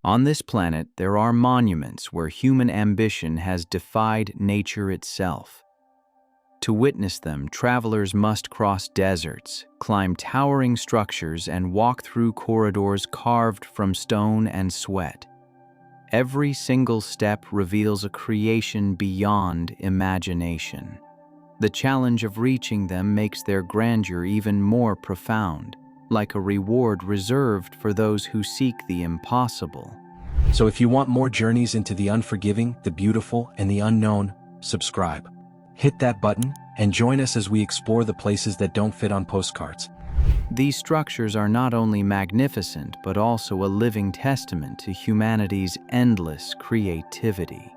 On this planet, there are monuments where human ambition has defied nature itself. To witness them, travelers must cross deserts, climb towering structures, and walk through corridors carved from stone and sweat. Every single step reveals a creation beyond imagination. The challenge of reaching them makes their grandeur even more profound, like a reward reserved for those who seek the impossible. So if you want more journeys into the unforgiving, the beautiful, and the unknown, subscribe. Hit that button and join us as we explore the places that don't fit on postcards. These structures are not only magnificent, but also a living testament to humanity's endless creativity.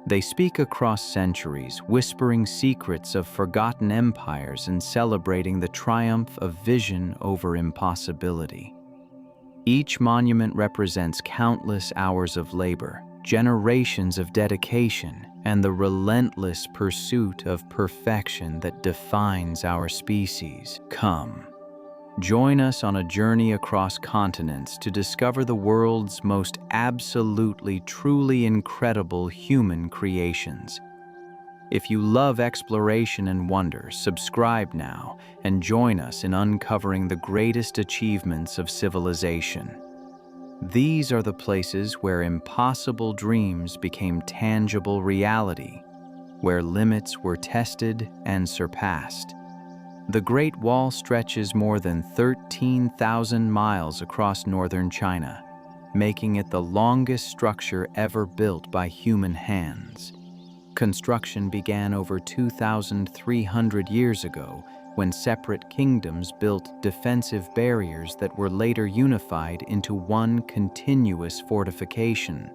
They speak across centuries, whispering secrets of forgotten empires and celebrating the triumph of vision over impossibility. Each monument represents countless hours of labor, generations of dedication, and the relentless pursuit of perfection that defines our species. Come, join us on a journey across continents to discover the world's most absolutely, truly incredible human creations. If you love exploration and wonder, subscribe now and join us in uncovering the greatest achievements of civilization. These are the places where impossible dreams became tangible reality, where limits were tested and surpassed. The Great Wall stretches more than 13,000 miles across northern China, making it the longest structure ever built by human hands. Construction began over 2,300 years ago, when separate kingdoms built defensive barriers that were later unified into one continuous fortification.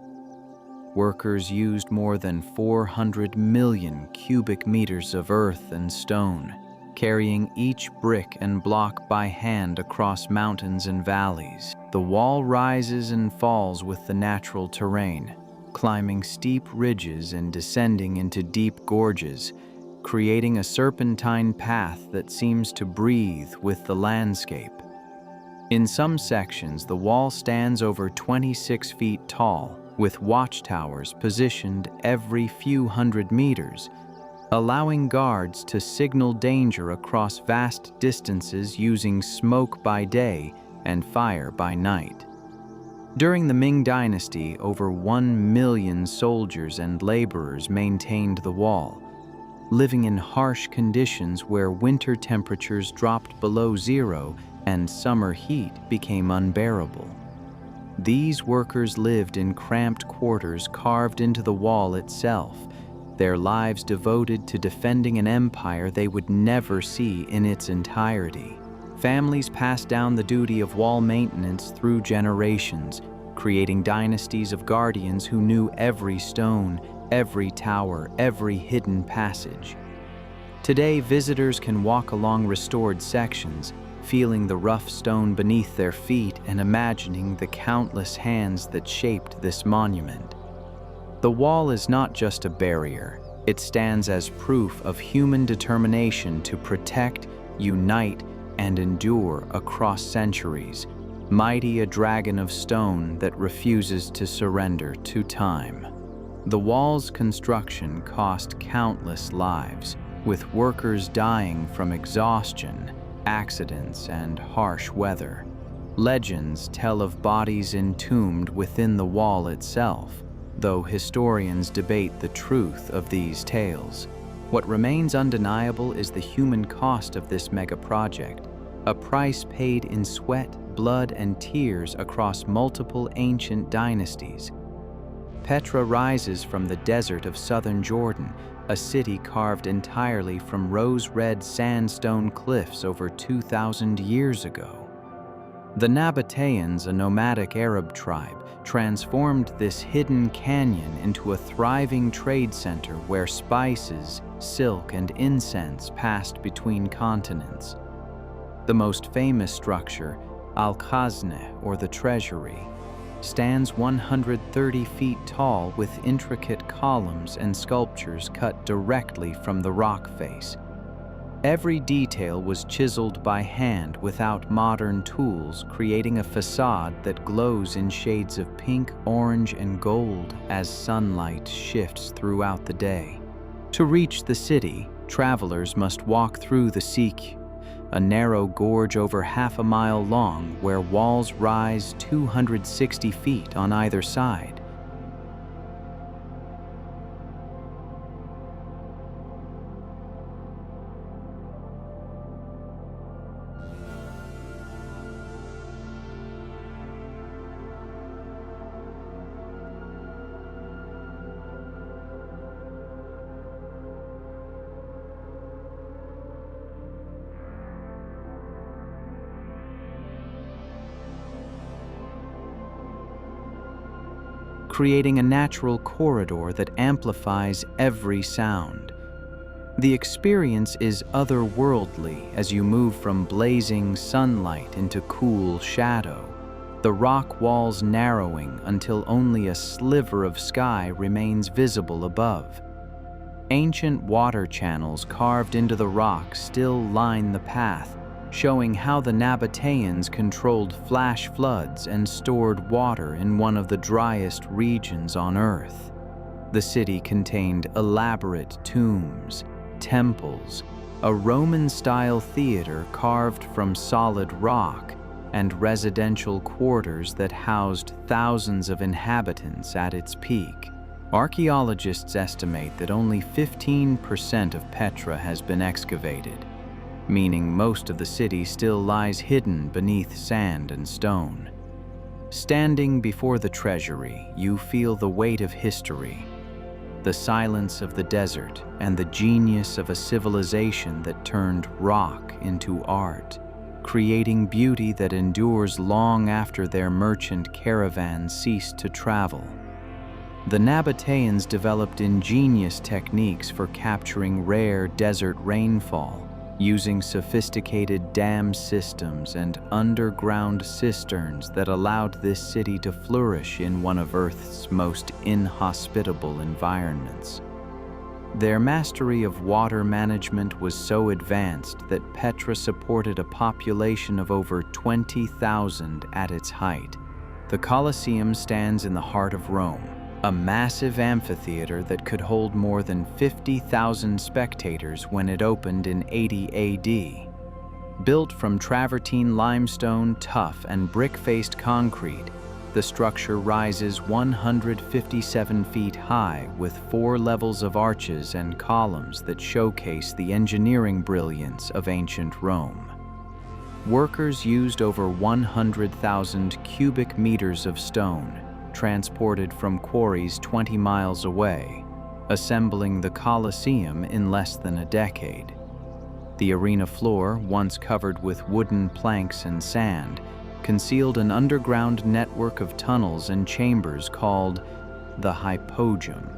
Workers used more than 400 million cubic meters of earth and stone, carrying each brick and block by hand across mountains and valleys. The wall rises and falls with the natural terrain, climbing steep ridges and descending into deep gorges, creating a serpentine path that seems to breathe with the landscape. In some sections, the wall stands over 26 feet tall, with watchtowers positioned every few hundred meters, allowing guards to signal danger across vast distances using smoke by day and fire by night. During the Ming Dynasty, over 1 million soldiers and laborers maintained the wall, living in harsh conditions where winter temperatures dropped below zero and summer heat became unbearable. These workers lived in cramped quarters carved into the wall itself, their lives devoted to defending an empire they would never see in its entirety. Families passed down the duty of wall maintenance through generations, creating dynasties of guardians who knew every stone, every tower, every hidden passage. Today, visitors can walk along restored sections, feeling the rough stone beneath their feet and imagining the countless hands that shaped this monument. The wall is not just a barrier, it stands as proof of human determination to protect, unite, and endure across centuries, mighty a dragon of stone that refuses to surrender to time. The wall's construction cost countless lives, with workers dying from exhaustion, accidents, and harsh weather. Legends tell of bodies entombed within the wall itself, though historians debate the truth of these tales. What remains undeniable is the human cost of this mega-project, a price paid in sweat, blood, and tears across multiple ancient dynasties. Petra rises from the desert of southern Jordan, a city carved entirely from rose-red sandstone cliffs over 2,000 years ago. The Nabateans, a nomadic Arab tribe, transformed this hidden canyon into a thriving trade center where spices, silk, and incense passed between continents. The most famous structure, Al-Khazne, or the Treasury, stands 130 feet tall with intricate columns and sculptures cut directly from the rock face. Every detail was chiseled by hand without modern tools, creating a facade that glows in shades of pink, orange, and gold as sunlight shifts throughout the day. To reach the city, travelers must walk through the Sikh, a narrow gorge over half a mile long where walls rise 260 feet on either side. Creating a natural corridor that amplifies every sound. The experience is otherworldly as you move from blazing sunlight into cool shadow, the rock walls narrowing until only a sliver of sky remains visible above. Ancient water channels carved into the rock still line the path, showing how the Nabateans controlled flash floods and stored water in one of the driest regions on Earth. The city contained elaborate tombs, temples, a Roman-style theater carved from solid rock, and residential quarters that housed thousands of inhabitants at its peak. Archaeologists estimate that only 15% of Petra has been excavated, meaning most of the city still lies hidden beneath sand and stone. Standing before the treasury, you feel the weight of history, the silence of the desert, and the genius of a civilization that turned rock into art, creating beauty that endures long after their merchant caravans ceased to travel. The Nabateans developed ingenious techniques for capturing rare desert rainfall, using sophisticated dam systems and underground cisterns that allowed this city to flourish in one of Earth's most inhospitable environments. Their mastery of water management was so advanced that Petra supported a population of over 20,000 at its height. The Colosseum stands in the heart of Rome, a massive amphitheater that could hold more than 50,000 spectators when it opened in 80 AD. Built from travertine limestone, tuff, and brick-faced concrete, the structure rises 157 feet high with 4 levels of arches and columns that showcase the engineering brilliance of ancient Rome. Workers used over 100,000 cubic meters of stone, transported from quarries 20 miles away, assembling the Colosseum in less than a decade. The arena floor, once covered with wooden planks and sand, concealed an underground network of tunnels and chambers called the Hypogeum.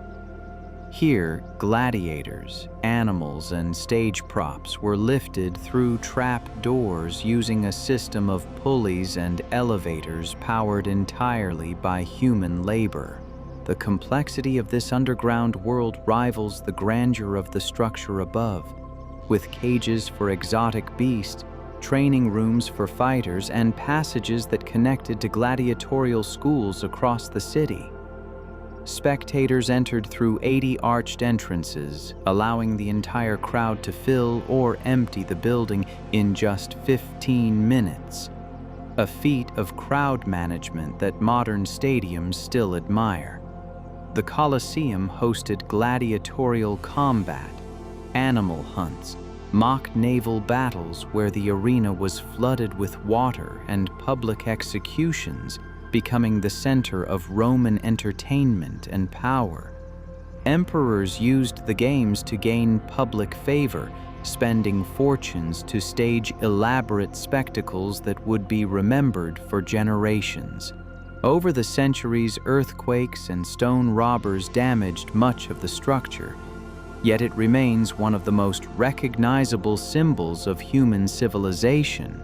Here, gladiators, animals, and stage props were lifted through trap doors using a system of pulleys and elevators powered entirely by human labor. The complexity of this underground world rivals the grandeur of the structure above, with cages for exotic beasts, training rooms for fighters, and passages that connected to gladiatorial schools across the city. Spectators entered through 80 arched entrances, allowing the entire crowd to fill or empty the building in just 15 minutes, a feat of crowd management that modern stadiums still admire. The Colosseum hosted gladiatorial combat, animal hunts, mock naval battles where the arena was flooded with water, and public executions, becoming the center of Roman entertainment and power. Emperors used the games to gain public favor, spending fortunes to stage elaborate spectacles that would be remembered for generations. Over the centuries, earthquakes and stone robbers damaged much of the structure, yet it remains one of the most recognizable symbols of human civilization.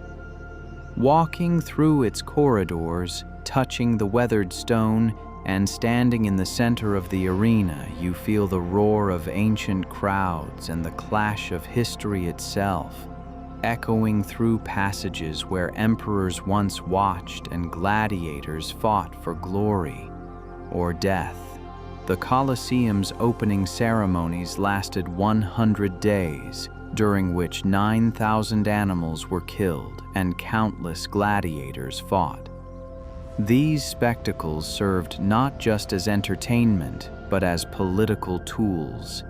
Walking through its corridors, touching the weathered stone, and standing in the center of the arena, you feel the roar of ancient crowds and the clash of history itself, echoing through passages where emperors once watched and gladiators fought for glory or death. The Colosseum's opening ceremonies lasted 100 days, during which 9,000 animals were killed and countless gladiators fought. These spectacles served not just as entertainment, but as political tools.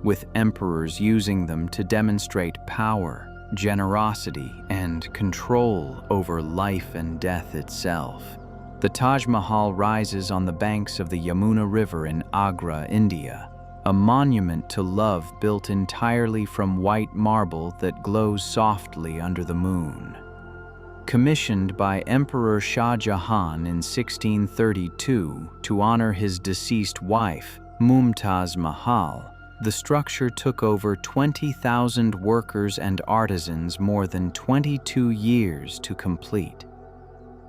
With emperors using them to demonstrate power, generosity, and control over life and death itself. The Taj Mahal rises on the banks of the Yamuna River in Agra, India, a monument to love built entirely from white marble that glows softly under the moon. Commissioned by Emperor Shah Jahan in 1632 to honor his deceased wife, Mumtaz Mahal, the structure took over 20,000 workers and artisans more than 22 years to complete.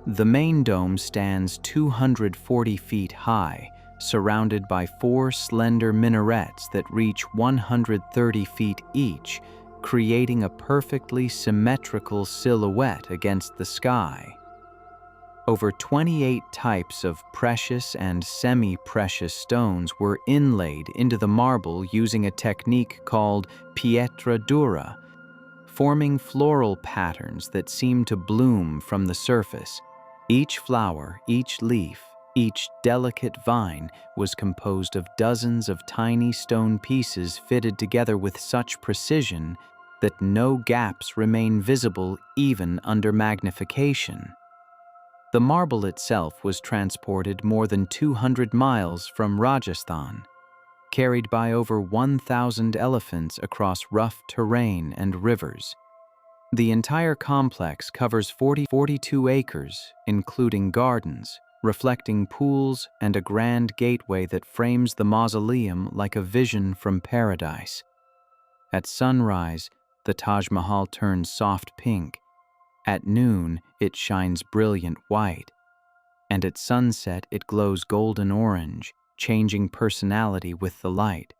The main dome stands 240 feet high, surrounded by 4 slender minarets that reach 130 feet each, creating a perfectly symmetrical silhouette against the sky. Over 28 types of precious and semi-precious stones were inlaid into the marble using a technique called pietra dura, forming floral patterns that seem to bloom from the surface. Each flower, each leaf, each delicate vine was composed of dozens of tiny stone pieces fitted together with such precision that no gaps remain visible even under magnification. The marble itself was transported more than 200 miles from Rajasthan, carried by over 1,000 elephants across rough terrain and rivers. The entire complex covers 42 acres, including gardens, reflecting pools and a grand gateway that frames the mausoleum like a vision from paradise. At sunrise, the Taj Mahal turns soft pink. At noon, it shines brilliant white, and at sunset it glows golden orange, changing personality with the light.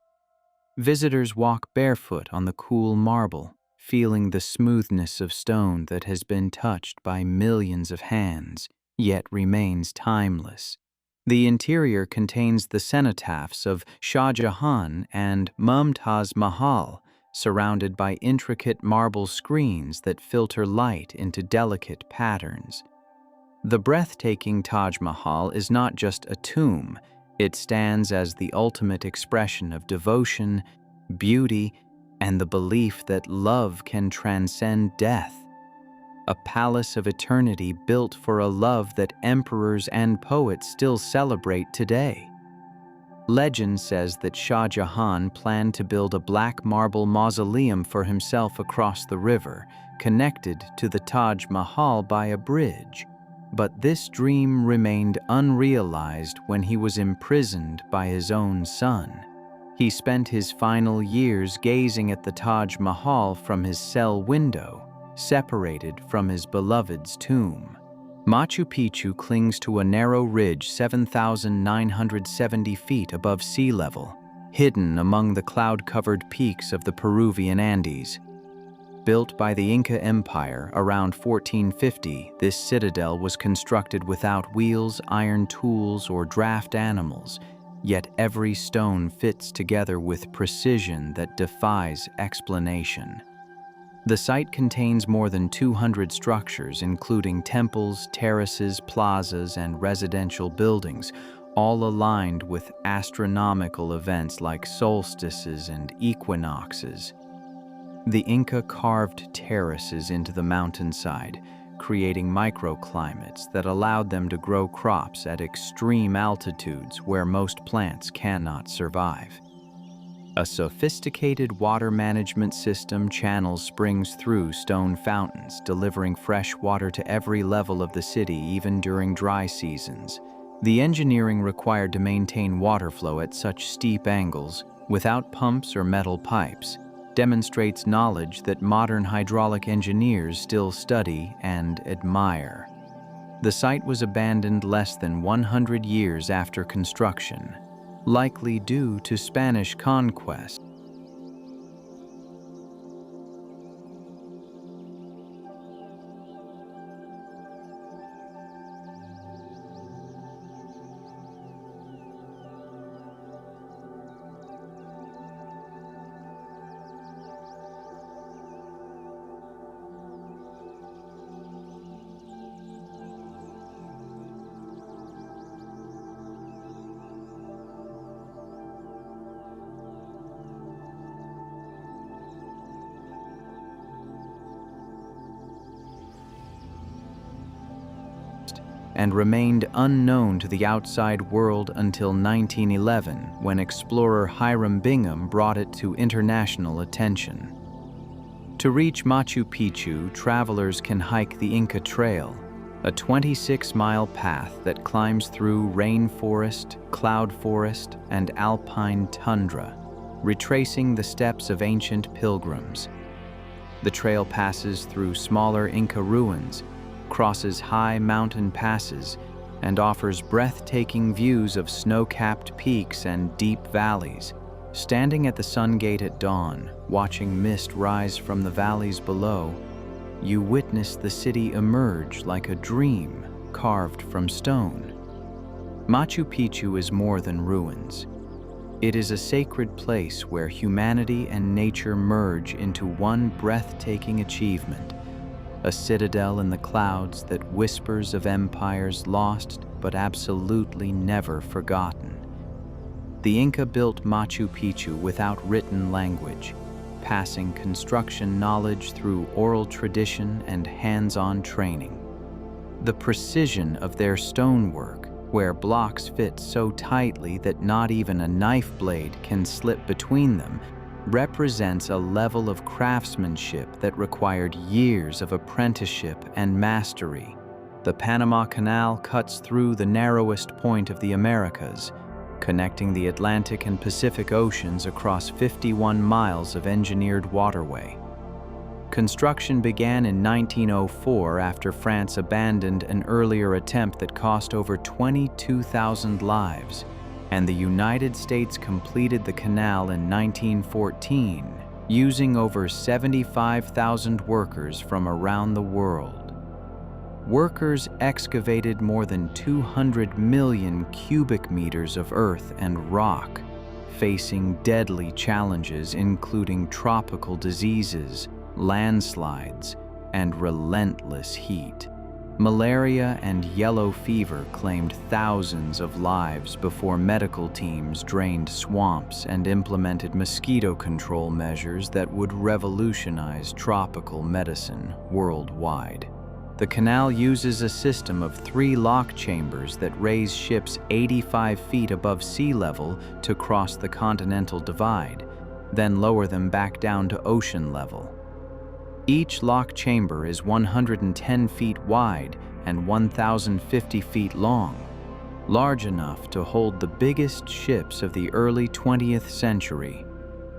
Visitors walk barefoot on the cool marble, feeling the smoothness of stone that has been touched by millions of hands, yet remains timeless. The interior contains the cenotaphs of Shah Jahan and Mumtaz Mahal, surrounded by intricate marble screens that filter light into delicate patterns. The breathtaking Taj Mahal is not just a tomb, it stands as the ultimate expression of devotion, beauty, and the belief that love can transcend death. A palace of eternity built for a love that emperors and poets still celebrate today. Legend says that Shah Jahan planned to build a black marble mausoleum for himself across the river, connected to the Taj Mahal by a bridge. But this dream remained unrealized when he was imprisoned by his own son. He spent his final years gazing at the Taj Mahal from his cell window, separated from his beloved's tomb. Machu Picchu clings to a narrow ridge 7,970 feet above sea level, hidden among the cloud-covered peaks of the Peruvian Andes. Built by the Inca Empire around 1450, this citadel was constructed without wheels, iron tools, or draft animals, yet every stone fits together with precision that defies explanation. The site contains more than 200 structures, including temples, terraces, plazas, and residential buildings, all aligned with astronomical events like solstices and equinoxes. The Inca carved terraces into the mountainside, creating microclimates that allowed them to grow crops at extreme altitudes where most plants cannot survive. A sophisticated water management system channels springs through stone fountains, delivering fresh water to every level of the city even during dry seasons. The engineering required to maintain water flow at such steep angles, without pumps or metal pipes, demonstrates knowledge that modern hydraulic engineers still study and admire. The site was abandoned less than 100 years after construction, likely due to Spanish conquest. And remained unknown to the outside world until 1911, when explorer Hiram Bingham brought it to international attention. To reach Machu Picchu, travelers can hike the Inca Trail, a 26-mile path that climbs through rainforest, cloud forest, and alpine tundra, retracing the steps of ancient pilgrims. The trail passes through smaller Inca ruins, crosses high mountain passes, and offers breathtaking views of snow-capped peaks and deep valleys. Standing at the Sun Gate at dawn, watching mist rise from the valleys below, you witness the city emerge like a dream carved from stone. Machu Picchu is more than ruins. It is a sacred place where humanity and nature merge into one breathtaking achievement, a citadel in the clouds that whispers of empires lost but absolutely never forgotten. The Inca built Machu Picchu without written language, passing construction knowledge through oral tradition and hands-on training. The precision of their stonework, where blocks fit so tightly that not even a knife blade can slip between them, represents a level of craftsmanship that required years of apprenticeship and mastery. The Panama Canal cuts through the narrowest point of the Americas, connecting the Atlantic and Pacific Oceans across 51 miles of engineered waterway. Construction began in 1904 after France abandoned an earlier attempt that cost over 22,000 lives, and the United States completed the canal in 1914, using over 75,000 workers from around the world. Workers excavated more than 200 million cubic meters of earth and rock, facing deadly challenges including tropical diseases, landslides, and relentless heat. Malaria and yellow fever claimed thousands of lives before medical teams drained swamps and implemented mosquito control measures that would revolutionize tropical medicine worldwide. The canal uses a system of 3 lock chambers that raise ships 85 feet above sea level to cross the continental divide, then lower them back down to ocean level. Each lock chamber is 110 feet wide and 1,050 feet long, large enough to hold the biggest ships of the early 20th century,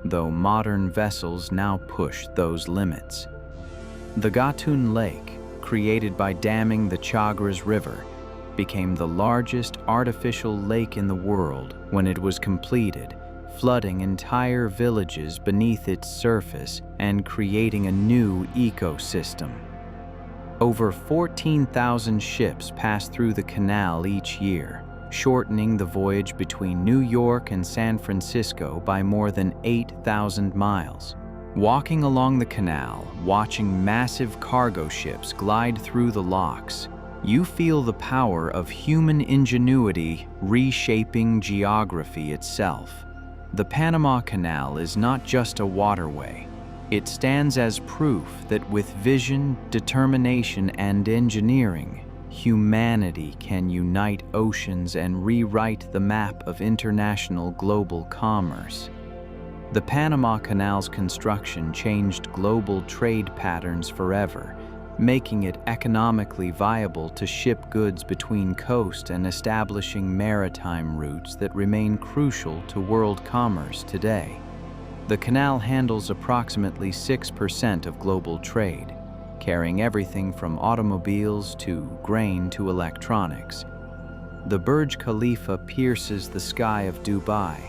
though modern vessels now push those limits. The Gatun Lake, created by damming the Chagres River, became the largest artificial lake in the world when it was completed, flooding entire villages beneath its surface and creating a new ecosystem. Over 14,000 ships pass through the canal each year, shortening the voyage between New York and San Francisco by more than 8,000 miles. Walking along the canal, watching massive cargo ships glide through the locks, You feel the power of human ingenuity reshaping geography itself. The Panama Canal is not just a waterway. It stands as proof that with vision, determination, and engineering, humanity can unite oceans and rewrite the map of international global commerce. The Panama Canal's construction changed global trade patterns forever, making it economically viable to ship goods between coast and establishing maritime routes that remain crucial to world commerce today. The canal handles approximately 6% of global trade, carrying everything from automobiles to grain to electronics. The Burj Khalifa pierces the sky of Dubai,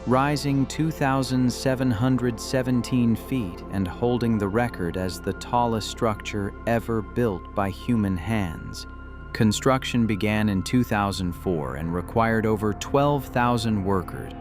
rising 2,717 feet and holding the record as the tallest structure ever built by human hands. Construction began in 2004 and required over 12,000 workers.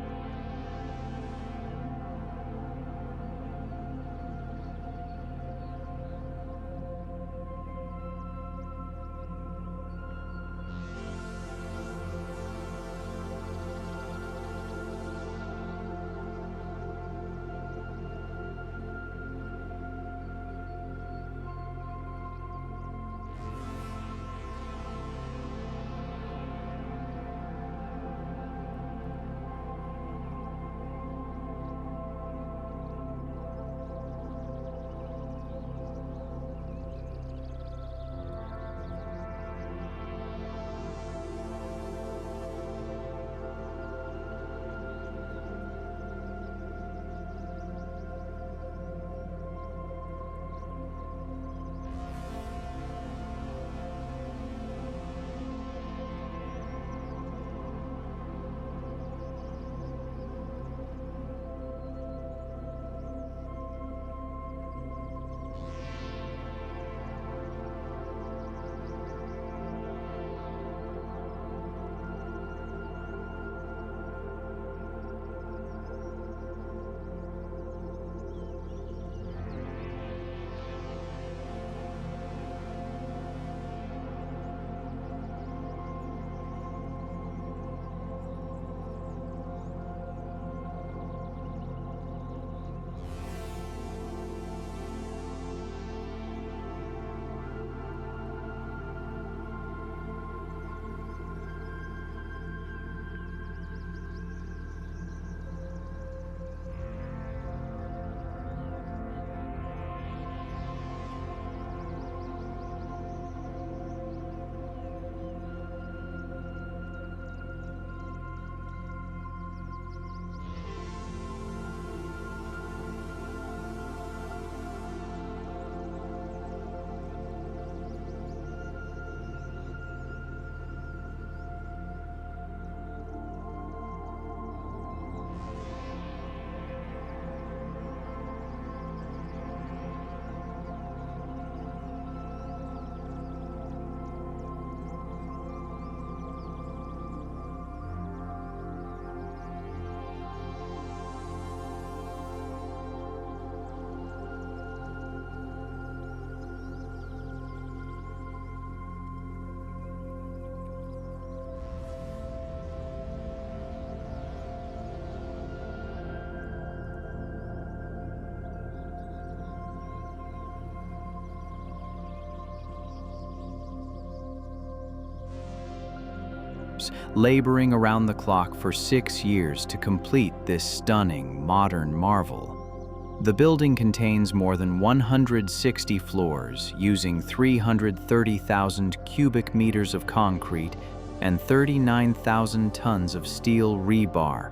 Laboring around the clock for 6 years to complete this stunning modern marvel. The building contains more than 160 floors, using 330,000 cubic meters of concrete and 39,000 tons of steel rebar,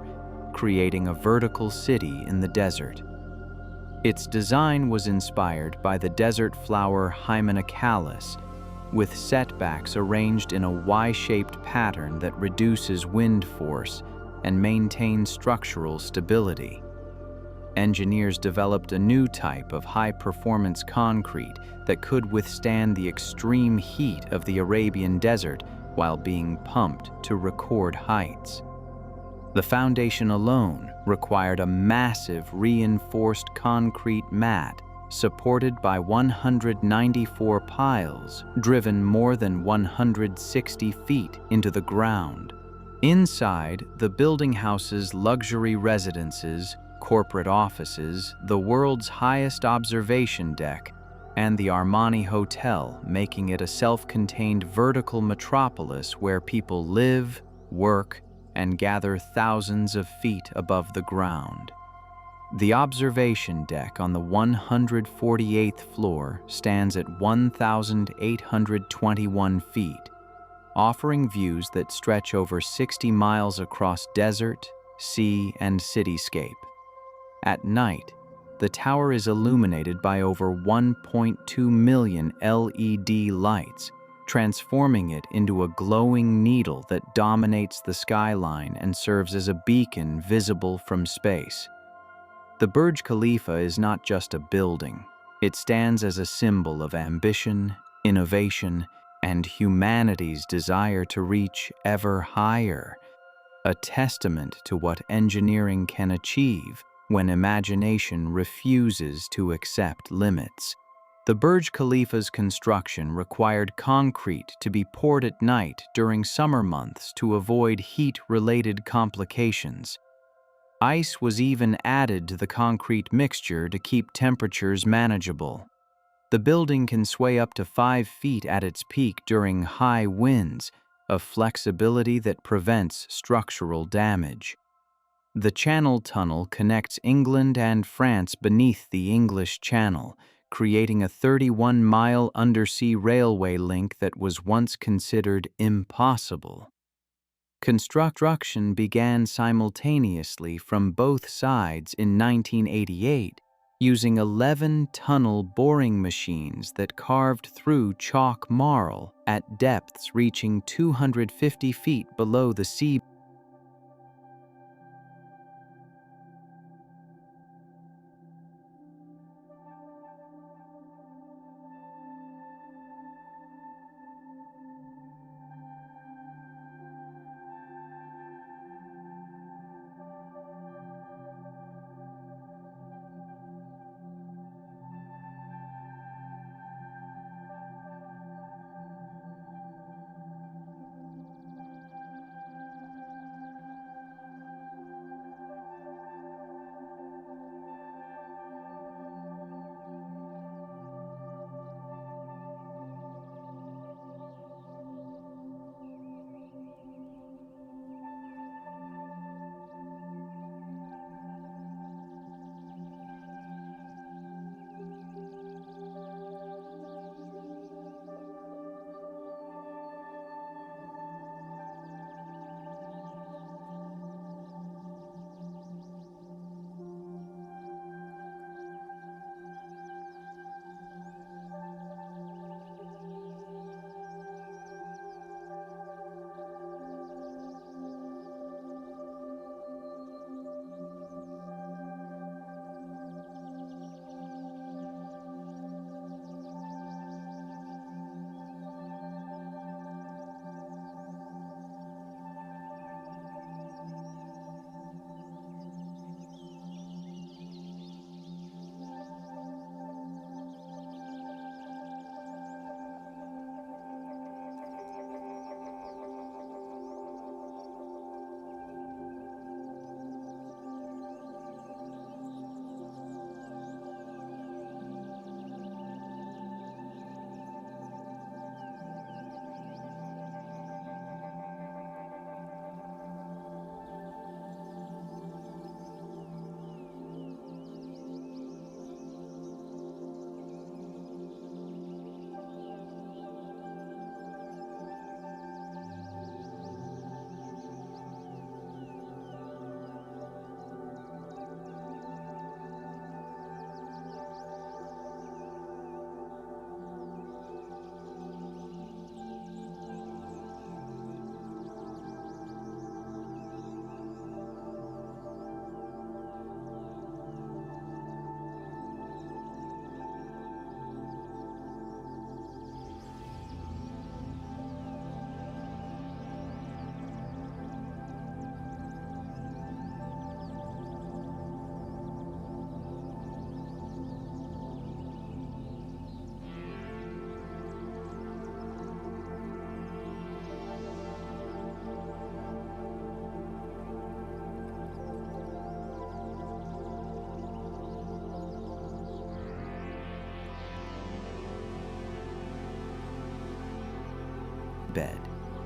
creating a vertical city in the desert. Its design was inspired by the desert flower Hymenocalyx, with setbacks arranged in a Y-shaped pattern that reduces wind force and maintains structural stability. Engineers developed a new type of high-performance concrete that could withstand the extreme heat of the Arabian desert while being pumped to record heights. The foundation alone required a massive reinforced concrete mat supported by 194 piles driven more than 160 feet into the ground. Inside, the building houses luxury residences, corporate offices, the world's highest observation deck, and the Armani Hotel, making it a self-contained vertical metropolis where people live, work, and gather thousands of feet above the ground. The observation deck on the 148th floor stands at 1,821 feet, offering views that stretch over 60 miles across desert, sea, and cityscape. At night, the tower is illuminated by over 1.2 million LED lights, transforming it into a glowing needle that dominates the skyline and serves as a beacon visible from space. The Burj Khalifa is not just a building. It stands as a symbol of ambition, innovation, and humanity's desire to reach ever higher, a testament to what engineering can achieve when imagination refuses to accept limits. The Burj Khalifa's construction required concrete to be poured at night during summer months to avoid heat-related complications. Ice was even added to the concrete mixture to keep temperatures manageable. The building can sway up to 5 feet at its peak during high winds, a flexibility that prevents structural damage. The Channel Tunnel connects England and France beneath the English Channel, creating a 31-mile undersea railway link that was once considered impossible. Construction began simultaneously from both sides in 1988, using 11 tunnel boring machines that carved through chalk marl at depths reaching 250 feet below the sea. hotbed.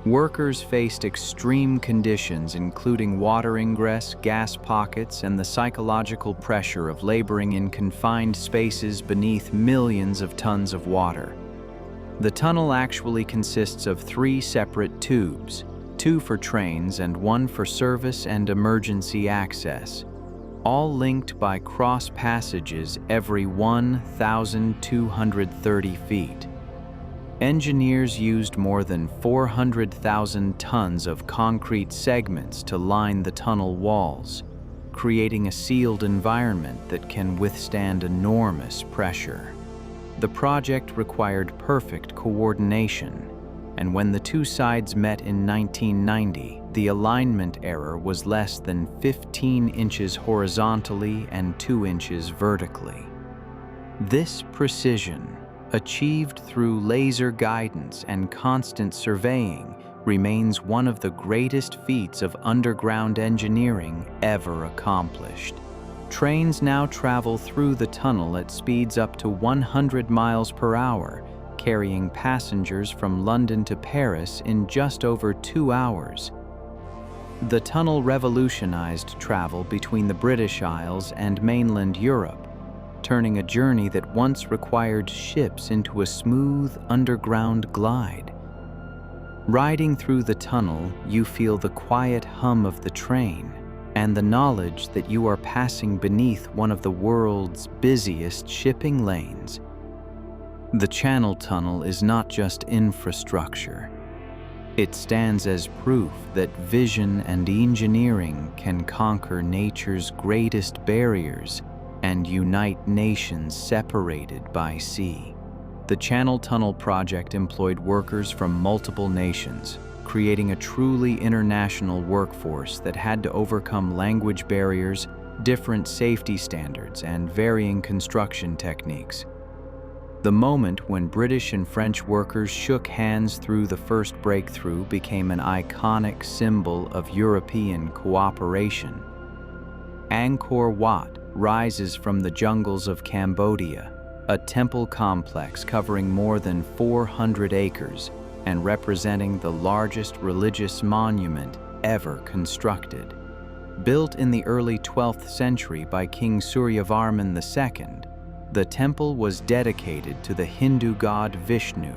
Workers faced extreme conditions, including water ingress, gas pockets, and the psychological pressure of laboring in confined spaces beneath millions of tons of water. The tunnel actually consists of 3 separate tubes, 2 for trains and 1 for service and emergency access, all linked by cross passages every 1,230 feet. Engineers used more than 400,000 tons of concrete segments to line the tunnel walls, creating a sealed environment that can withstand enormous pressure. The project required perfect coordination, and when the 2 sides met in 1990, the alignment error was less than 15 inches horizontally and 2 inches vertically. This precision, achieved through laser guidance and constant surveying, remains one of the greatest feats of underground engineering ever accomplished. Trains now travel through the tunnel at speeds up to 100 miles per hour, carrying passengers from London to Paris in just over 2 hours. The tunnel revolutionized travel between the British Isles and mainland Europe, turning a journey that once required ships into a smooth underground glide. Riding through the tunnel, you feel the quiet hum of the train and the knowledge that you are passing beneath one of the world's busiest shipping lanes. The Channel Tunnel is not just infrastructure. It stands as proof that vision and engineering can conquer nature's greatest barriers and unite nations separated by sea. The Channel Tunnel project employed workers from multiple nations, creating a truly international workforce that had to overcome language barriers, different safety standards, and varying construction techniques. The moment when British and French workers shook hands through the first breakthrough became an iconic symbol of European cooperation. Angkor Wat rises from the jungles of Cambodia, a temple complex covering more than 400 acres and representing the largest religious monument ever constructed. Built in the early 12th century by King Suryavarman II, the temple was dedicated to the Hindu god Vishnu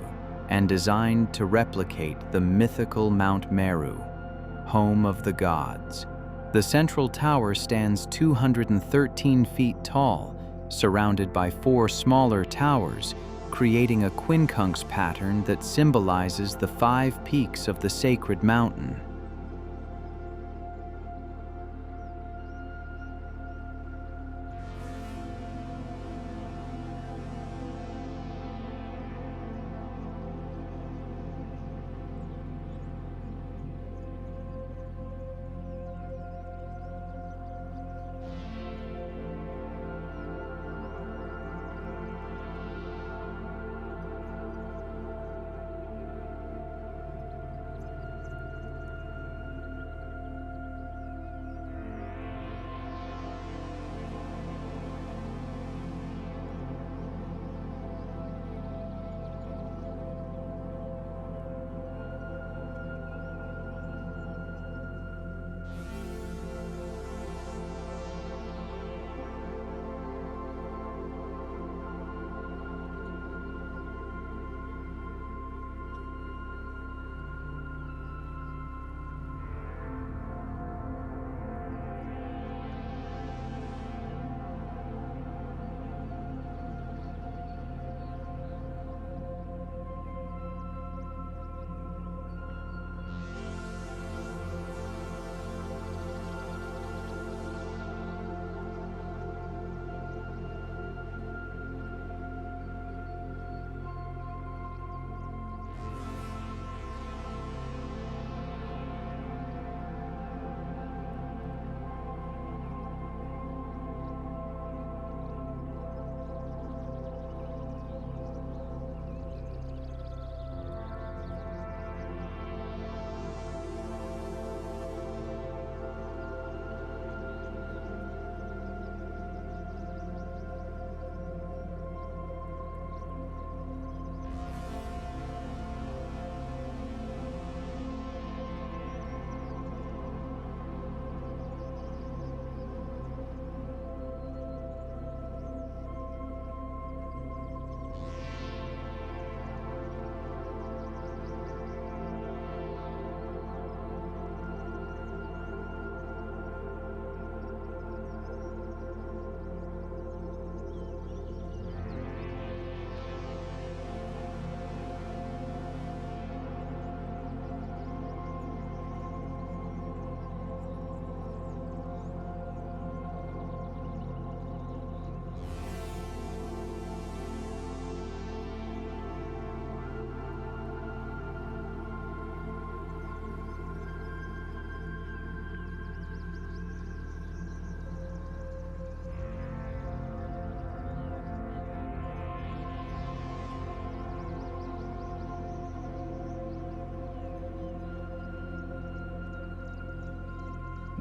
and designed to replicate the mythical Mount Meru, home of the gods. The central tower stands 213 feet tall, surrounded by 4 smaller towers, creating a quincunx pattern that symbolizes the 5 peaks of the sacred mountain.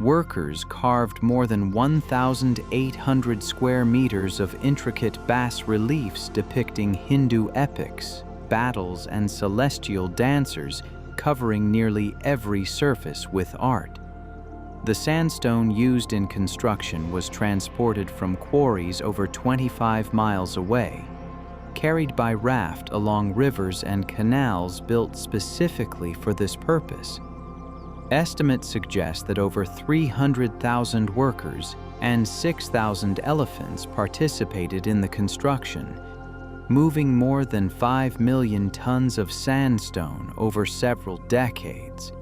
workers carved more than 1,800 square meters of intricate bas-reliefs depicting Hindu epics, battles, and celestial dancers, covering nearly every surface with art. The sandstone used in construction was transported from quarries over 25 miles away, carried by raft along rivers and canals built specifically for this purpose. Estimates suggest that over 300,000 workers and 6,000 elephants participated in the construction, moving more than 5 million tons of sandstone over several decades.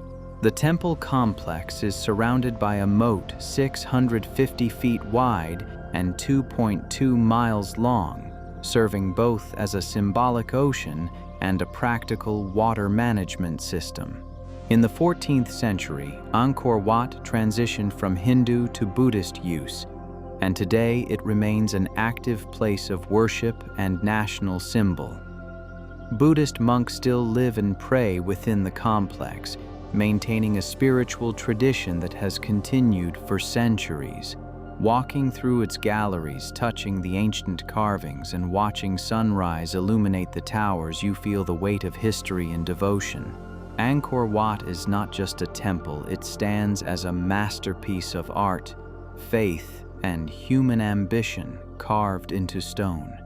The temple complex is surrounded by a moat 650 feet wide and 2.2 miles long, serving both as a symbolic ocean and a practical water management system. In the 14th century, Angkor Wat transitioned from Hindu to Buddhist use, and today it remains an active place of worship and national symbol. Buddhist monks still live and pray within the complex, maintaining a spiritual tradition that has continued for centuries. Walking through its galleries, touching the ancient carvings, and watching sunrise illuminate the towers, you feel the weight of history and devotion. Angkor Wat is not just a temple, it stands as a masterpiece of art, faith, and human ambition carved into stone.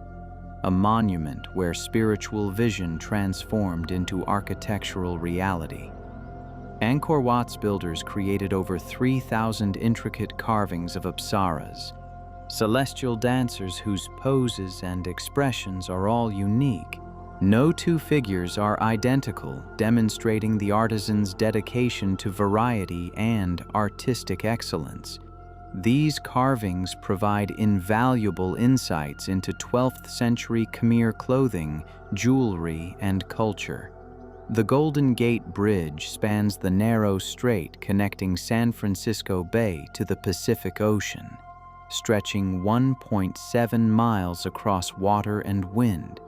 A monument where spiritual vision transformed into architectural reality. Angkor Wat's builders created over 3,000 intricate carvings of apsaras, celestial dancers whose poses and expressions are all unique. No two figures are identical, demonstrating the artisan's dedication to variety and artistic excellence. These carvings provide invaluable insights into 12th century Khmer clothing, jewelry, and culture. The Golden Gate Bridge spans the narrow strait connecting San Francisco Bay to the Pacific Ocean, stretching 1.7 miles across water and wind.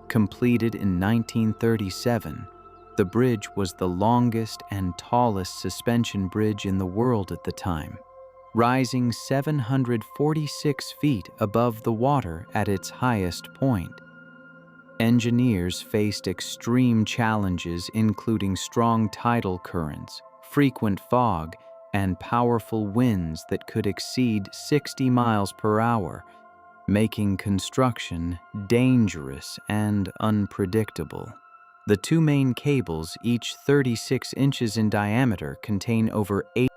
Completed in 1937, the bridge was the longest and tallest suspension bridge in the world at the time, rising 746 feet above the water at its highest point. Engineers faced extreme challenges including strong tidal currents, frequent fog, and powerful winds that could exceed 60 miles per hour, making construction dangerous and unpredictable. The two main cables, each 36 inches in diameter, contain over 8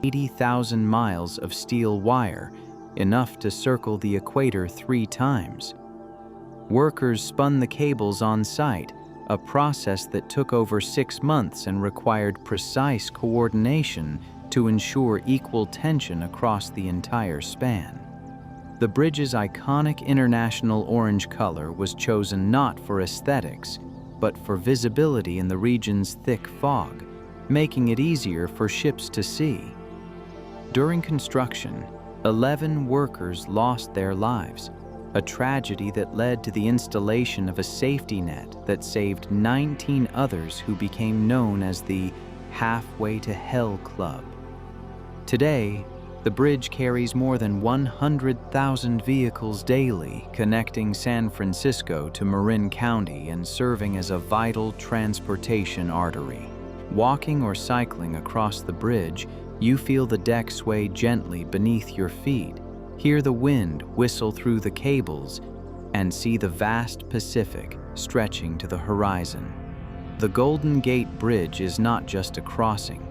80,000 miles of steel wire, enough to circle the equator 3 times. Workers spun the cables on site, a process that took over 6 months and required precise coordination to ensure equal tension across the entire span. The bridge's iconic international orange color was chosen not for aesthetics, but for visibility in the region's thick fog, making it easier for ships to see. During construction, 11 workers lost their lives, a tragedy that led to the installation of a safety net that saved 19 others who became known as the Halfway to Hell Club. Today, the bridge carries more than 100,000 vehicles daily, connecting San Francisco to Marin County and serving as a vital transportation artery. Walking or cycling across the bridge, you feel the deck sway gently beneath your feet, hear the wind whistle through the cables, and see the vast Pacific stretching to the horizon. The Golden Gate Bridge is not just a crossing.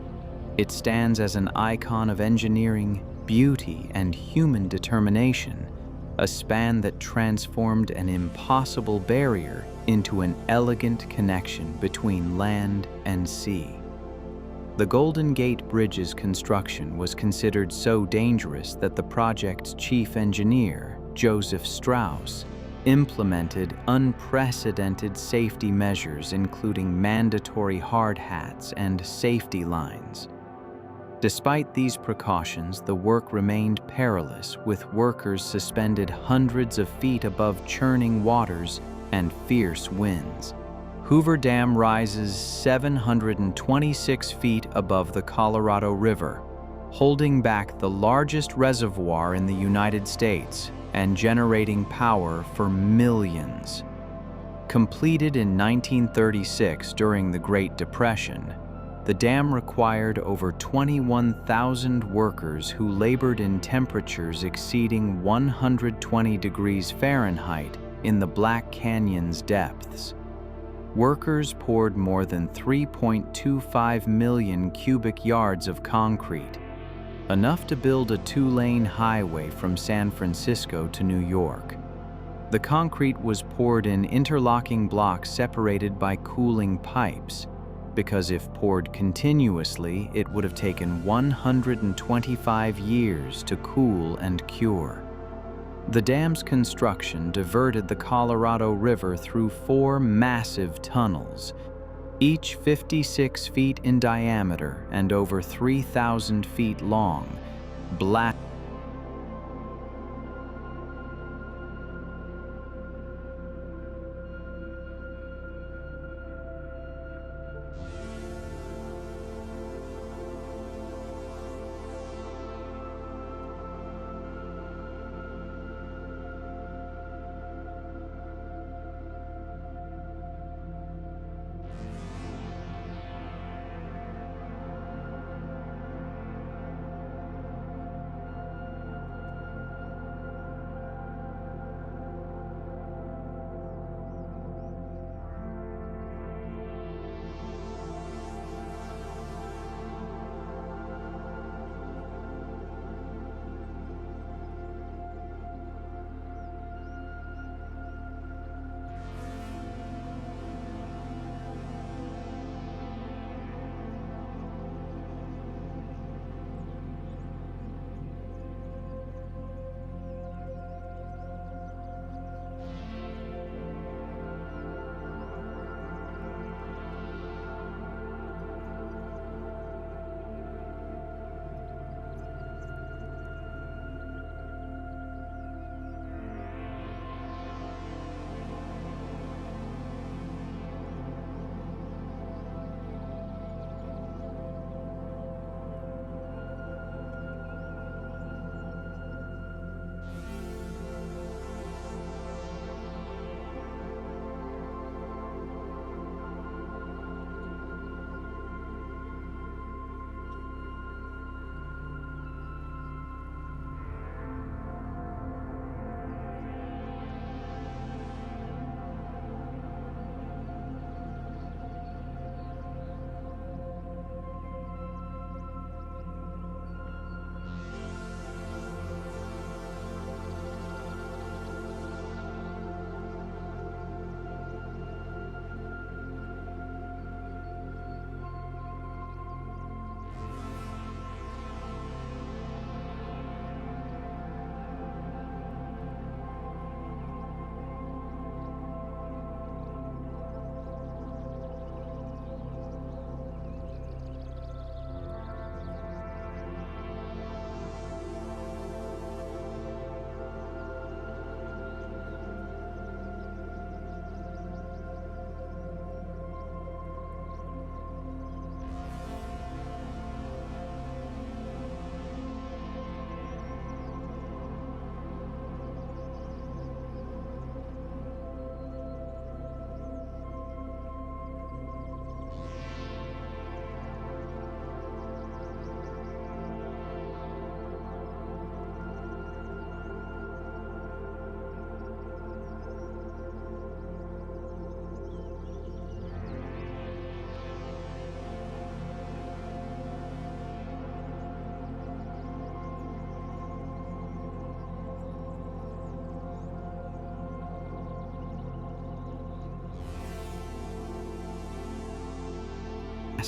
It stands as an icon of engineering, beauty, and human determination, a span that transformed an impossible barrier into an elegant connection between land and sea. The Golden Gate Bridge's construction was considered so dangerous that the project's chief engineer, Joseph Strauss, implemented unprecedented safety measures including mandatory hard hats and safety lines. Despite these precautions, the work remained perilous, with workers suspended hundreds of feet above churning waters and fierce winds. Hoover Dam rises 726 feet above the Colorado River, holding back the largest reservoir in the United States and generating power for millions. Completed in 1936 during the Great Depression, the dam required over 21,000 workers who labored in temperatures exceeding 120 degrees Fahrenheit in the Black Canyon's depths. Workers poured more than 3.25 million cubic yards of concrete, enough to build a 2-lane highway from San Francisco to New York. The concrete was poured in interlocking blocks separated by cooling pipes, because if poured continuously, it would have taken 125 years to cool and cure. The dam's construction diverted the Colorado River through 4 massive tunnels, each 56 feet in diameter and over 3,000 feet long,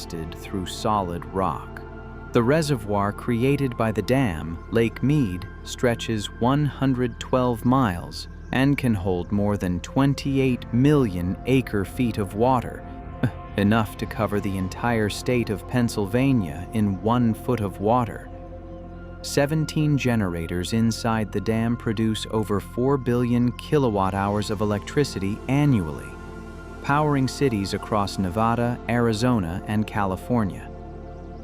blasted through solid rock. The reservoir created by the dam, Lake Mead, stretches 112 miles and can hold more than 28 million acre-feet of water, enough to cover the entire state of Pennsylvania in 1 foot of water. 17 generators inside the dam produce over 4 billion kilowatt-hours of electricity annually, powering cities across Nevada, Arizona, and California.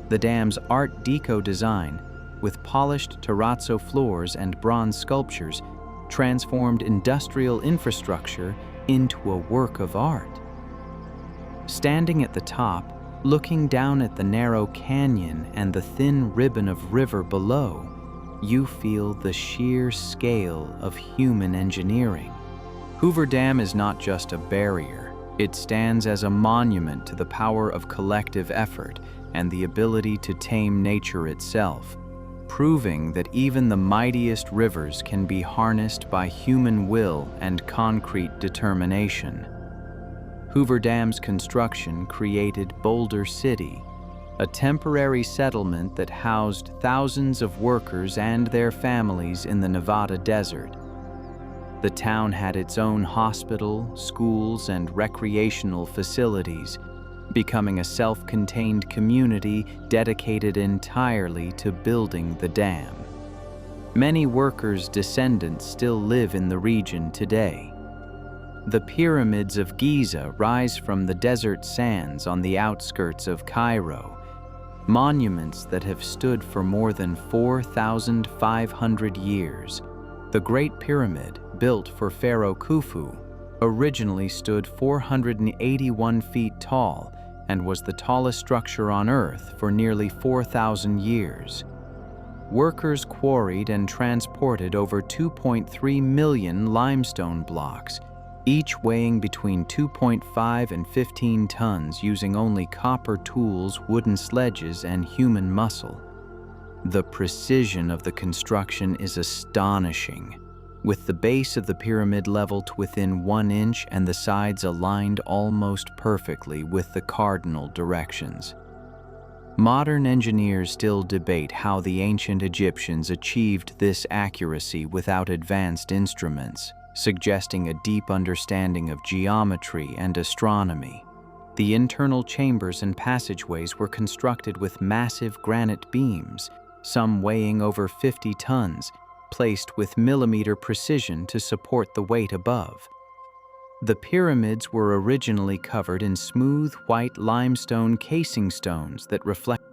The dam's Art Deco design, with polished terrazzo floors and bronze sculptures, transformed industrial infrastructure into a work of art. Standing at the top, looking down at the narrow canyon and the thin ribbon of river below, you feel the sheer scale of human engineering. Hoover Dam is not just a barrier. It stands as a monument to the power of collective effort and the ability to tame nature itself, proving that even the mightiest rivers can be harnessed by human will and concrete determination. Hoover Dam's construction created Boulder City, a temporary settlement that housed thousands of workers and their families in the Nevada desert. The town had its own hospital, schools, and recreational facilities, becoming a self-contained community dedicated entirely to building the dam. Many workers' descendants still live in the region today. The pyramids of Giza rise from the desert sands on the outskirts of Cairo, monuments that have stood for more than 4,500 years. The Great Pyramid, built for Pharaoh Khufu, originally stood 481 feet tall and was the tallest structure on Earth for nearly 4,000 years. Workers quarried and transported over 2.3 million limestone blocks, each weighing between 2.5 and 15 tons, using only copper tools, wooden sledges, and human muscle. The precision of the construction is astonishing, with the base of the pyramid leveled within 1 inch and the sides aligned almost perfectly with the cardinal directions. Modern engineers still debate how the ancient Egyptians achieved this accuracy without advanced instruments, suggesting a deep understanding of geometry and astronomy. The internal chambers and passageways were constructed with massive granite beams, some weighing over 50 tons, placed with millimeter precision to support the weight above. The pyramids were originally covered in smooth white limestone casing stones that reflect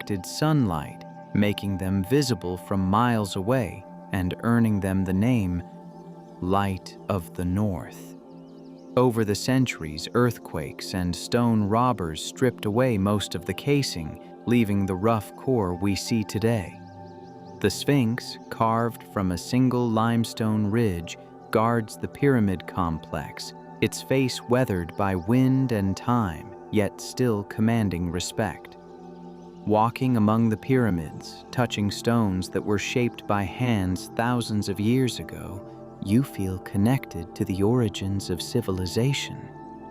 reflected sunlight, making them visible from miles away and earning them the name Light of the North. Over the centuries, earthquakes and stone robbers stripped away most of the casing, leaving the rough core we see today. The Sphinx, carved from a single limestone ridge, guards the pyramid complex, its face weathered by wind and time, yet still commanding respect. Walking among the pyramids, touching stones that were shaped by hands thousands of years ago, you feel connected to the origins of civilization.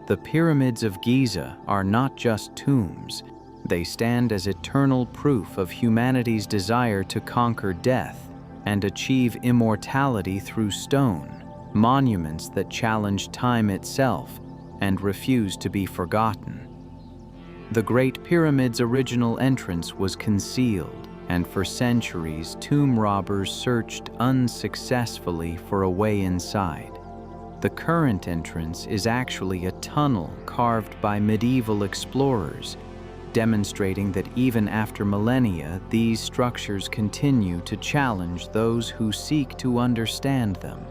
The pyramids of Giza are not just tombs. They stand as eternal proof of humanity's desire to conquer death and achieve immortality through stone, monuments that challenge time itself and refuse to be forgotten. The Great Pyramid's original entrance was concealed, and for centuries, tomb robbers searched unsuccessfully for a way inside. The current entrance is actually a tunnel carved by medieval explorers, demonstrating that even after millennia, these structures continue to challenge those who seek to understand them.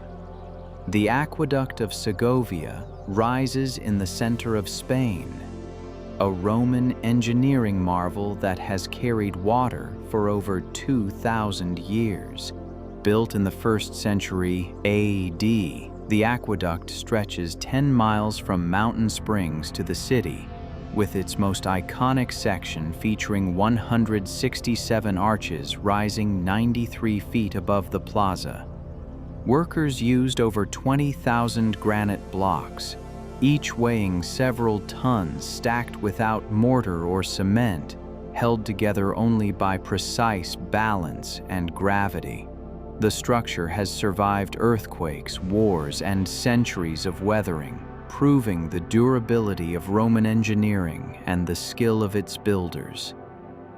The Aqueduct of Segovia rises in the center of Spain, a Roman engineering marvel that has carried water for over 2,000 years. Built in the 1st century AD, the aqueduct stretches 10 miles from Mountain Springs to the city, with its most iconic section featuring 167 arches rising 93 feet above the plaza. Workers used over 20,000 granite blocks, each weighing several tons, stacked without mortar or cement, held together only by precise balance and gravity. The structure has survived earthquakes, wars, and centuries of weathering, proving the durability of Roman engineering and the skill of its builders.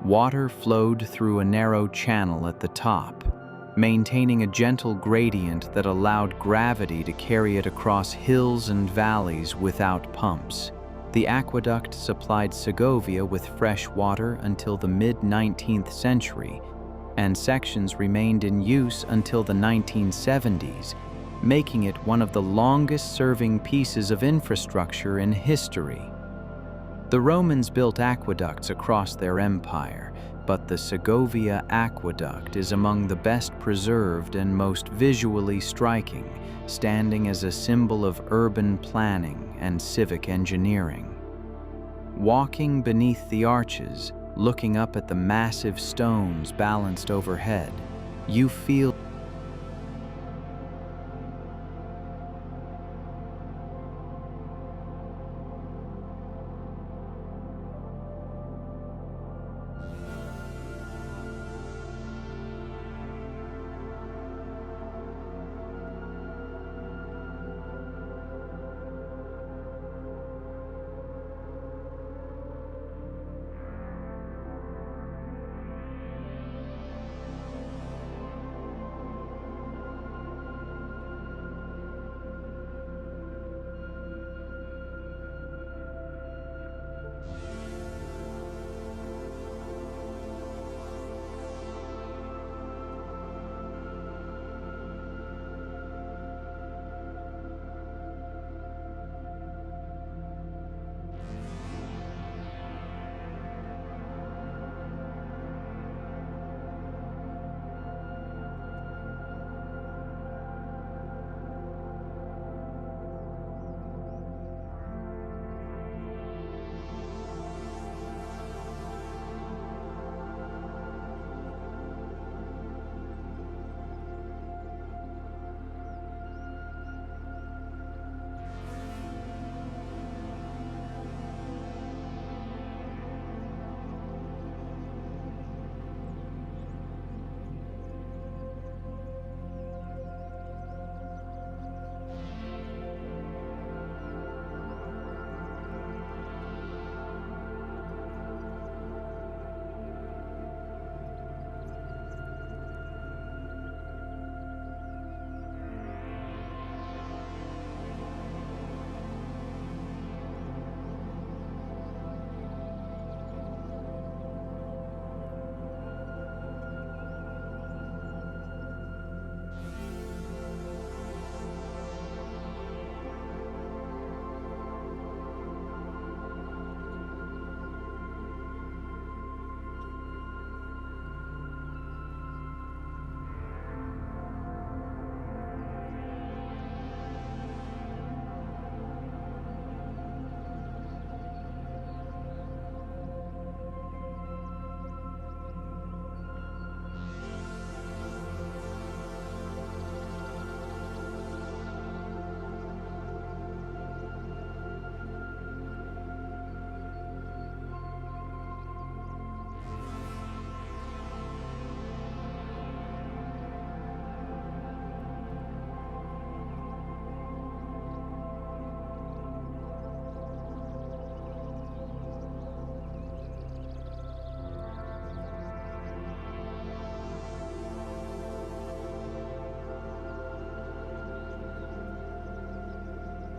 Water flowed through a narrow channel at the top, maintaining a gentle gradient that allowed gravity to carry it across hills and valleys without pumps. The aqueduct supplied Segovia with fresh water until the mid-19th century, and sections remained in use until the 1970s, making it one of the longest-serving pieces of infrastructure in history. The Romans built aqueducts across their empire, but the Segovia Aqueduct is among the best preserved and most visually striking, standing as a symbol of urban planning and civic engineering. Walking beneath the arches, looking up at the massive stones balanced overhead, you feel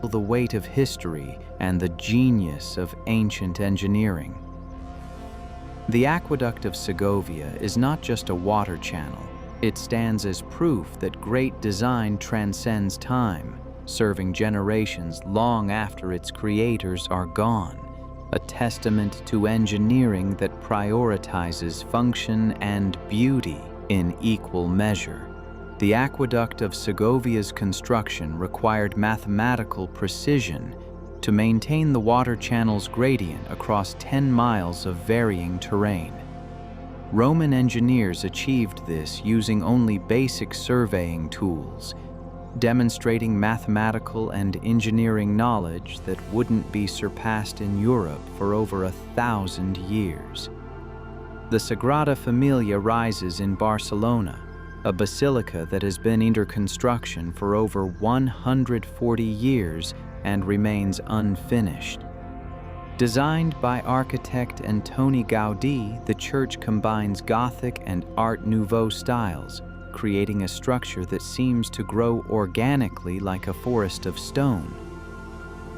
the weight of history and the genius of ancient engineering. The Aqueduct of Segovia is not just a water channel. It stands as proof that great design transcends time, serving generations long after its creators are gone, a testament to engineering that prioritizes function and beauty in equal measure. The Aqueduct of Segovia's construction required mathematical precision to maintain the water channel's gradient across 10 miles of varying terrain. Roman engineers achieved this using only basic surveying tools, demonstrating mathematical and engineering knowledge that wouldn't be surpassed in Europe for over 1,000 years. The Sagrada Familia rises in Barcelona, a basilica that has been under construction for over 140 years and remains unfinished. Designed by architect Antoni Gaudí, the church combines Gothic and Art Nouveau styles, creating a structure that seems to grow organically like a forest of stone.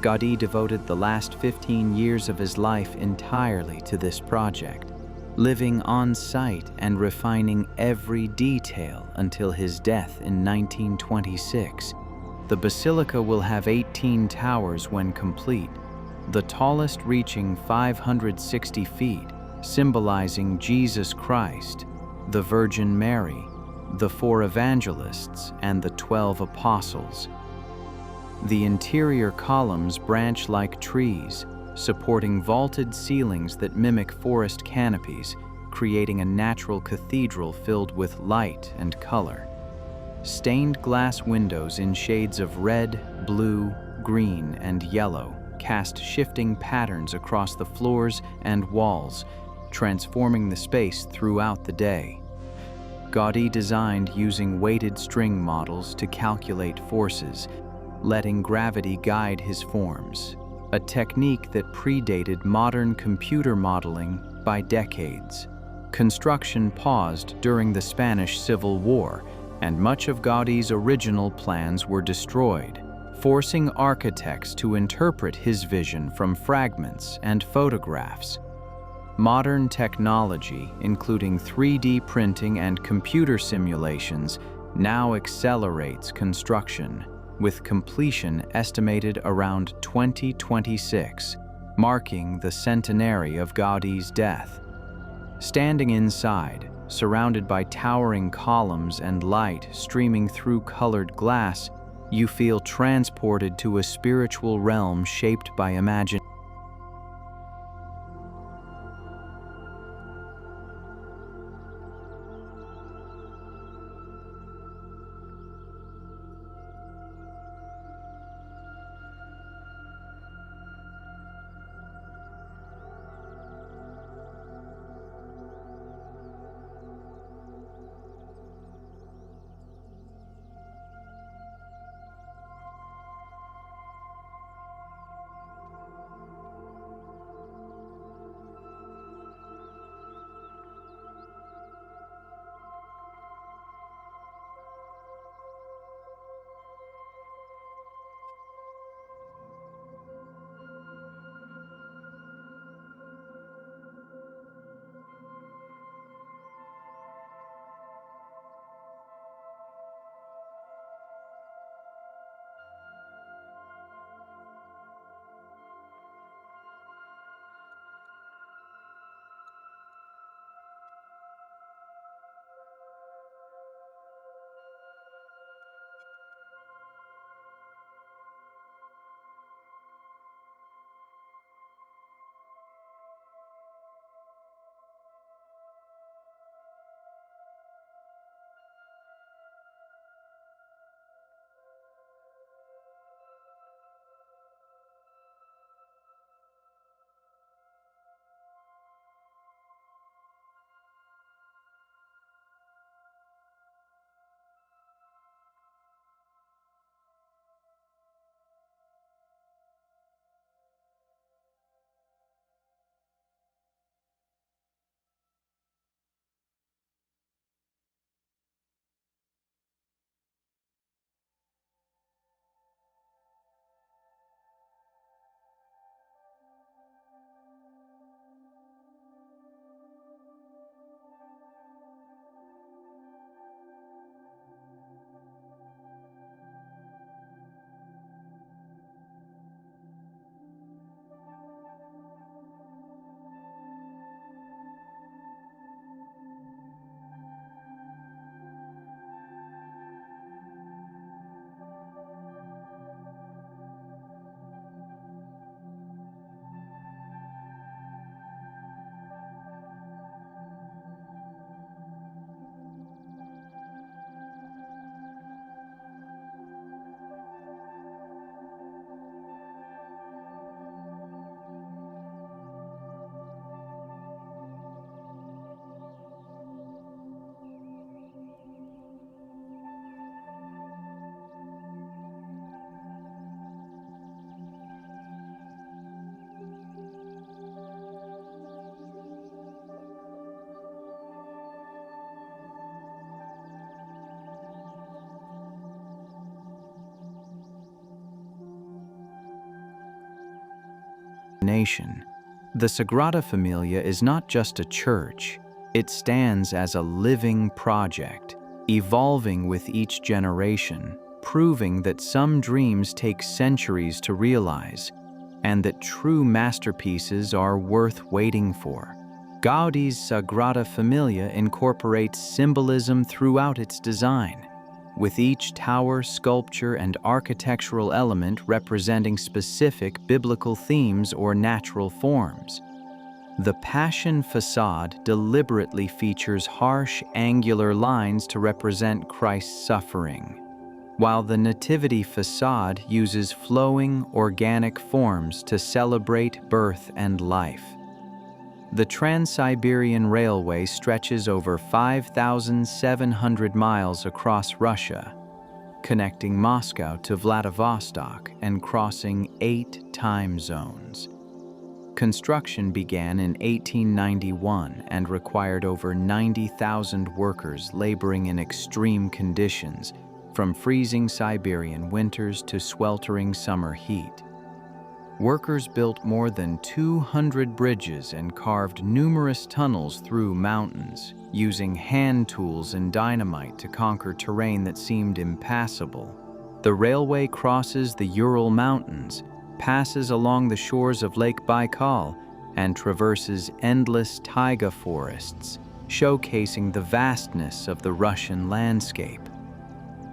Gaudí devoted the last 15 years of his life entirely to this project, living on site and refining every detail until his death in 1926. The basilica will have 18 towers when complete, the tallest reaching 560 feet, symbolizing Jesus Christ, the Virgin Mary, the 4 evangelists, and the 12 apostles. The interior columns branch like trees, supporting vaulted ceilings that mimic forest canopies, creating a natural cathedral filled with light and color. Stained glass windows in shades of red, blue, green, and yellow cast shifting patterns across the floors and walls, transforming the space throughout the day. Gaudí designed using weighted string models to calculate forces, letting gravity guide his forms, a technique that predated modern computer modeling by decades. Construction paused during the Spanish Civil War, and much of Gaudí's original plans were destroyed, forcing architects to interpret his vision from fragments and photographs. Modern technology, including 3D printing and computer simulations, now accelerates construction, with completion estimated around 2026, marking the centenary of Gaudí's death. Standing inside, surrounded by towering columns and light streaming through colored glass, you feel transported to a spiritual realm shaped by imagination. nation. The Sagrada Familia is not just a church, it stands as a living project, evolving with each generation, proving that some dreams take centuries to realize, and that true masterpieces are worth waiting for. Gaudi's Sagrada Familia incorporates symbolism throughout its design, with each tower, sculpture, and architectural element representing specific biblical themes or natural forms. The Passion facade deliberately features harsh, angular lines to represent Christ's suffering, while the Nativity facade uses flowing, organic forms to celebrate birth and life. The Trans-Siberian Railway stretches over 5,700 miles across Russia, connecting Moscow to Vladivostok and crossing 8 time zones. Construction began in 1891 and required over 90,000 workers laboring in extreme conditions, from freezing Siberian winters to sweltering summer heat. Workers built more than 200 bridges and carved numerous tunnels through mountains, using hand tools and dynamite to conquer terrain that seemed impassable. The railway crosses the Ural Mountains, passes along the shores of Lake Baikal, and traverses endless taiga forests, showcasing the vastness of the Russian landscape.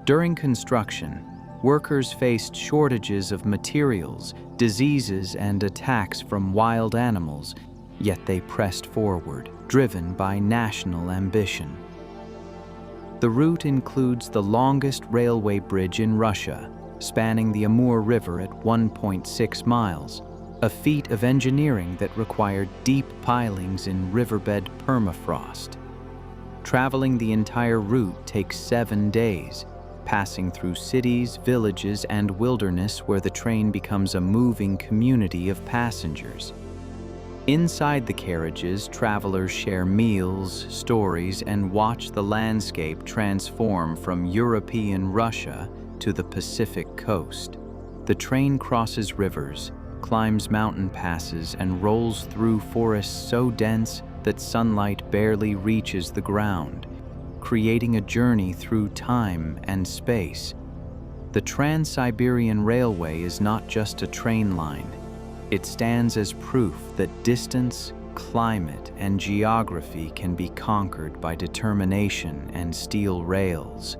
During construction, workers faced shortages of materials, diseases, and attacks from wild animals, yet they pressed forward, driven by national ambition. The route includes the longest railway bridge in Russia, spanning the Amur River at 1.6 miles, a feat of engineering that required deep pilings in riverbed permafrost. Traveling the entire route takes 7 days, passing through cities, villages, and wilderness where the train becomes a moving community of passengers. Inside the carriages, travelers share meals, stories, and watch the landscape transform from European Russia to the Pacific coast. The train crosses rivers, climbs mountain passes, and rolls through forests so dense that sunlight barely reaches the ground, creating a journey through time and space. The Trans-Siberian Railway is not just a train line. It stands as proof that distance, climate, and geography can be conquered by determination and steel rails,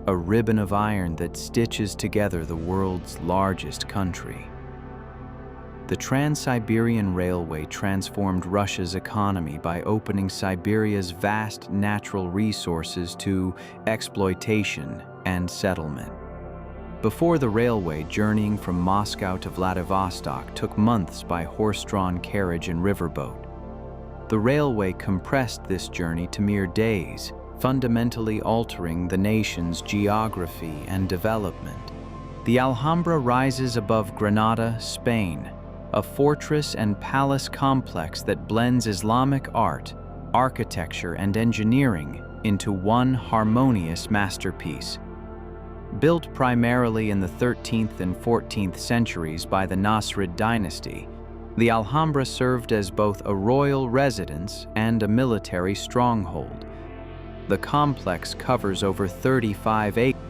a ribbon of iron that stitches together the world's largest country. The Trans-Siberian Railway transformed Russia's economy by opening Siberia's vast natural resources to exploitation and settlement. Before the railway, journeying from Moscow to Vladivostok took months by horse-drawn carriage and riverboat. The railway compressed this journey to mere days, fundamentally altering the nation's geography and development. The Alhambra rises above Granada, Spain, a fortress and palace complex that blends Islamic art, architecture, and engineering into one harmonious masterpiece. Built primarily in the 13th and 14th centuries by the Nasrid dynasty, the Alhambra served as both a royal residence and a military stronghold. The complex covers over 35 acres.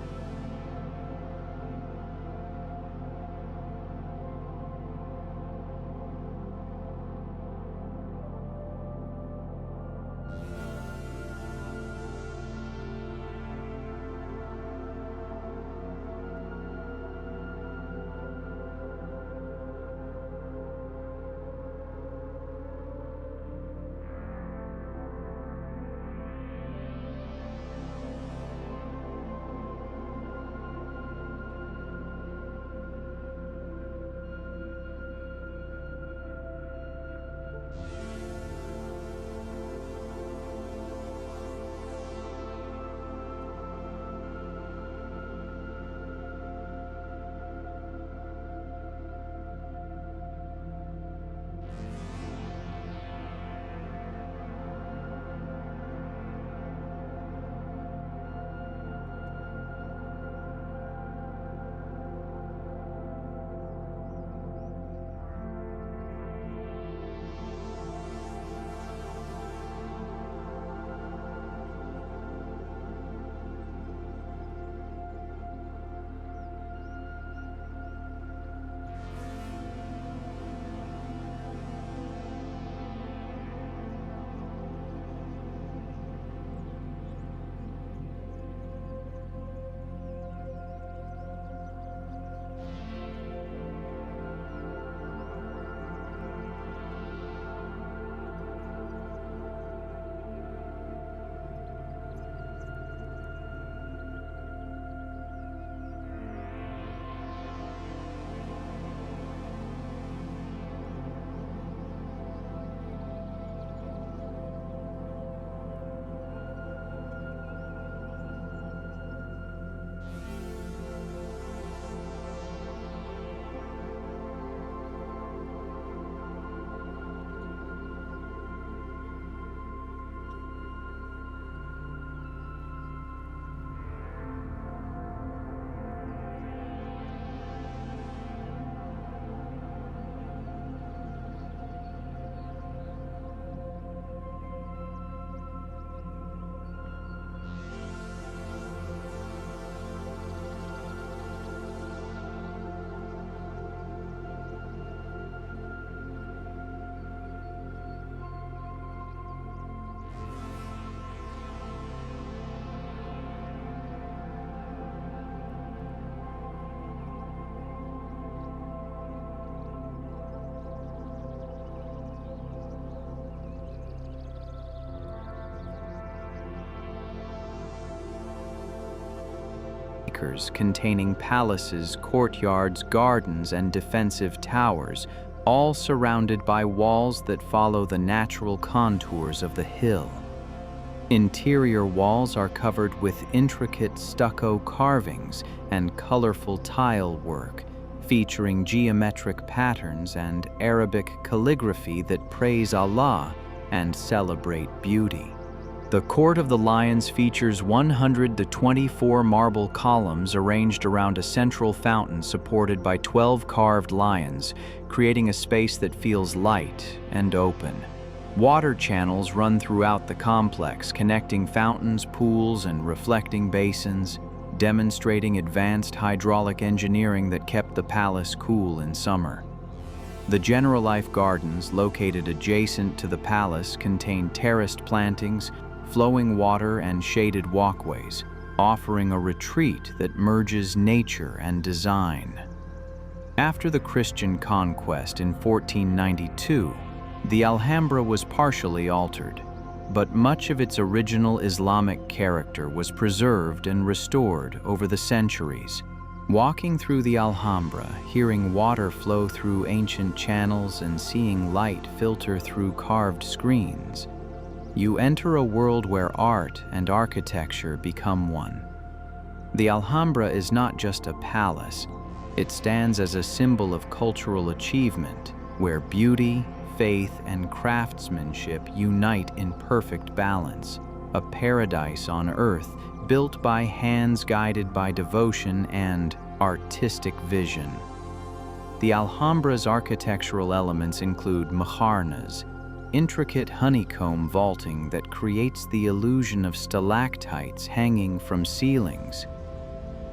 acres containing palaces, courtyards, gardens, and defensive towers, all surrounded by walls that follow the natural contours of the hill. Interior walls are covered with intricate stucco carvings and colorful tile work, featuring geometric patterns and Arabic calligraphy that praise Allah and celebrate beauty. The Court of the Lions features 124 marble columns arranged around a central fountain supported by 12 carved lions, creating a space that feels light and open. Water channels run throughout the complex, connecting fountains, pools, and reflecting basins, demonstrating advanced hydraulic engineering that kept the palace cool in summer. The Generalife Gardens, located adjacent to the palace, contain terraced plantings, flowing water, and shaded walkways, offering a retreat that merges nature and design. After the Christian conquest in 1492, the Alhambra was partially altered, but much of its original Islamic character was preserved and restored over the centuries. Walking through the Alhambra, hearing water flow through ancient channels and seeing light filter through carved screens, you enter a world where art and architecture become one. The Alhambra is not just a palace, it stands as a symbol of cultural achievement, where beauty, faith, and craftsmanship unite in perfect balance, a paradise on earth built by hands guided by devotion and artistic vision. The Alhambra's architectural elements include muqarnas, intricate honeycomb vaulting that creates the illusion of stalactites hanging from ceilings.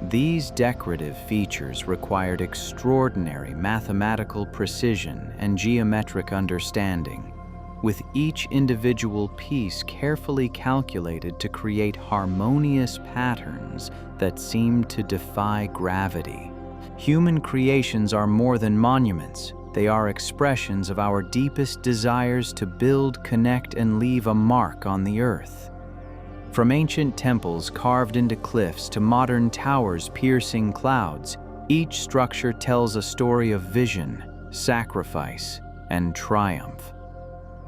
These decorative features required extraordinary mathematical precision and geometric understanding, with each individual piece carefully calculated to create harmonious patterns that seemed to defy gravity. Human creations are more than monuments. They are expressions of our deepest desires to build, connect, and leave a mark on the earth. From ancient temples carved into cliffs to modern towers piercing clouds, each structure tells a story of vision, sacrifice, and triumph.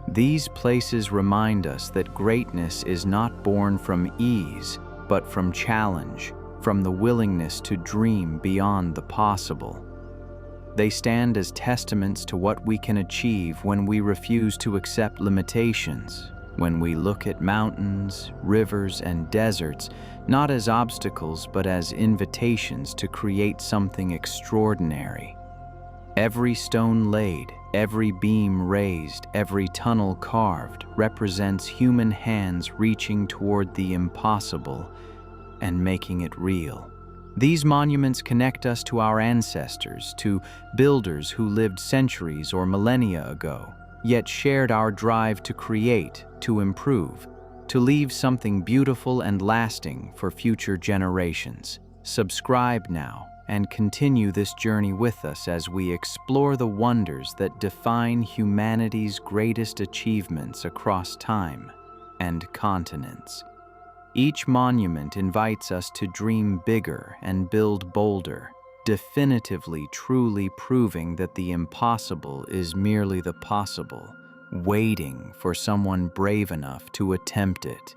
These places remind us that greatness is not born from ease, but from challenge, from the willingness to dream beyond the possible. They stand as testaments to what we can achieve when we refuse to accept limitations, when we look at mountains, rivers, and deserts not as obstacles but as invitations to create something extraordinary. Every stone laid, every beam raised, every tunnel carved represents human hands reaching toward the impossible and making it real. These monuments connect us to our ancestors, to builders who lived centuries or millennia ago, yet shared our drive to create, to improve, to leave something beautiful and lasting for future generations. Subscribe now and continue this journey with us as we explore the wonders that define humanity's greatest achievements across time and continents. Each monument invites us to dream bigger and build bolder, definitively truly proving that the impossible is merely the possible, waiting for someone brave enough to attempt it.